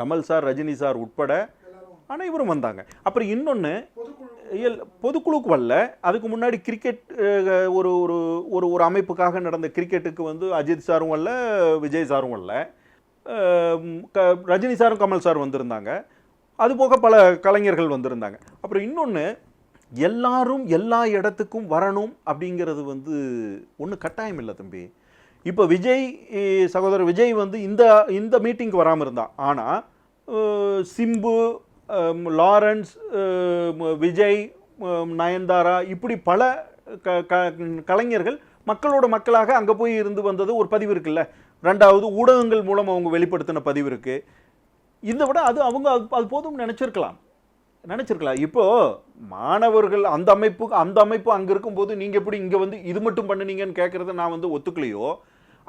Kamal sir, Rajini sir உட்பட அனைவரும் வந்தாங்க. அப்புறம் இன்னொன்று, பொதுக்குழுக்கு வரல, அதுக்கு முன்னாடி கிரிக்கெட் ஒரு ஒரு ஒரு ஒரு அமைப்புக்காக நடந்த கிரிக்கெட்டுக்கு வந்து அஜித் சாரும் வரல, விஜய் சாரும் வரல, ரஜினி சாரும் கமல் சார் வந்திருந்தாங்க. அதுபோக பல கலைஞர்கள் வந்திருந்தாங்க. அப்புறம் இன்னொன்று, எல்லாரும் எல்லா இடத்துக்கும் வரணும் அப்படிங்கிறது வந்து ஒன்றும் கட்டாயம் இல்லை தம்பி. இப்போ விஜய், சகோதரர் விஜய் வந்து இந்த மீட்டிங்க்கு வராமல் இருந்தான். ஆனால் சிம்பு, லாரன்ஸ், விஜய், நயன்தாரா, இப்படி பல கலைஞர்கள் மக்களோட மக்களாக அங்கே போய் இருந்து வந்தது ஒரு பதிவு இருக்குல்ல. ரெண்டாவது, ஊடகங்கள் மூலம் அவங்க வெளிப்படுத்தின பதிவு இருக்கு. இதை விட அது அவங்க அது போதும் நினைச்சிருக்கலாம். இப்போ மாணவர்கள் அந்த அமைப்பு அங்கே இருக்கும்போது நீங்கள் எப்படி இங்கே வந்து இது மட்டும் பண்ணுனீங்கன்னு கேட்குறத நான் வந்து ஒத்துக்கலையோ,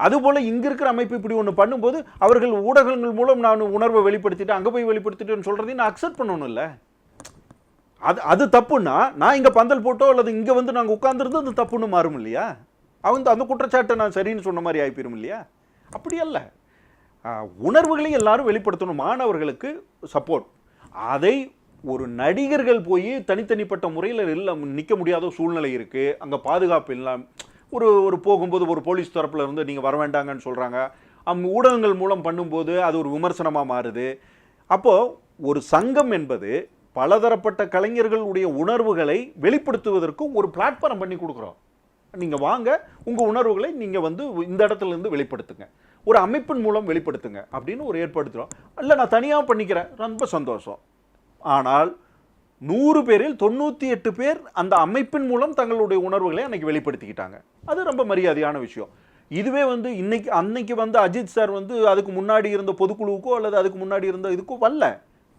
அதுபோல் இங்கே இருக்கிற அமைப்பு இப்படி ஒன்று பண்ணும்போது அவர்கள் ஊடகங்கள் மூலம் நான் உணர்வை வெளிப்படுத்திட்டு அங்கே போய் வெளிப்படுத்திட்டேன்னு சொல்கிறதையும் நான் அக்செப்ட் பண்ணணும். இல்லை, அது தப்புன்னா நான் இங்கே பந்தல் போட்டோ அல்லது இங்கே வந்து நாங்கள் உட்கார்ந்துருந்து அது தப்புன்னு மாறும் இல்லையா? அந்த குற்றச்சாட்டை நான் சரின்னு சொன்ன மாதிரி ஆகிப்போம் இல்லையா? அப்படி அல்ல, உணர்வுகளையும் எல்லாரும் வெளிப்படுத்தணும். மாணவர்களுக்கு சப்போர்ட். அதை ஒரு நடிகர்கள் போய் தனித்தனிப்பட்ட முறையில் நிற்க முடியாத சூழ்நிலை இருக்குது. அங்கே பாதுகாப்பு இல்லாமல் ஒரு போகும்போது ஒரு போலீஸ் தரப்பில் இருந்து நீங்கள் வர வேண்டாங்கன்னு சொல்கிறாங்க. ஊடகங்கள் மூலம் பண்ணும்போது அது ஒரு விமர்சனமாக மாறுது. அப்போது ஒரு சங்கம் என்பது பலதரப்பட்ட கலைஞர்களுடைய உணர்வுகளை வெளிப்படுத்துவதற்கும் ஒரு பிளாட்ஃபார்ம் பண்ணி கொடுக்குறோம். நீங்கள் வாங்க, உங்கள் உணர்வுகளை நீங்கள் வந்து இந்த இடத்துலேருந்து வெளிப்படுத்துங்க, ஒரு அமைப்பின் மூலம் வெளிப்படுத்துங்க அப்படின்னு ஒரு ஏற்படுத்துகிறோம். இல்லை, நான் தனியாக பண்ணிக்கிறேன், ரொம்ப சந்தோஷம். ஆனால் 100 பேரில் 98 பேர் அந்த அமைப்பின் மூலம் தங்களுடைய உணர்வுகளை அன்னைக்கு வெளிப்படுத்திக்கிட்டாங்க. அது ரொம்ப மரியாதையான விஷயம். இதுவே வந்து அன்னைக்கு வந்து அஜித் சார் வந்து அதுக்கு முன்னாடி இருந்த பொதுக்குழுவுக்கோ அல்லது அதுக்கு முன்னாடி இருந்த இதுக்கோ வரல,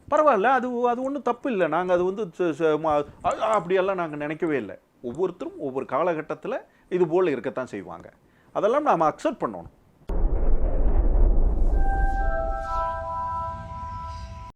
பரவாயில்ல, அது ஒன்றும் தப்பு இல்லை. நாங்கள் அது வந்து அப்படியெல்லாம் நாங்கள் நினைக்கவே இல்லை. ஒவ்வொருத்தரும் ஒவ்வொரு காலகட்டத்தில் இது போல் இருக்கத்தான் செய்வாங்க. அதெல்லாம் நாம் அக்செப்ட் பண்ணணும்.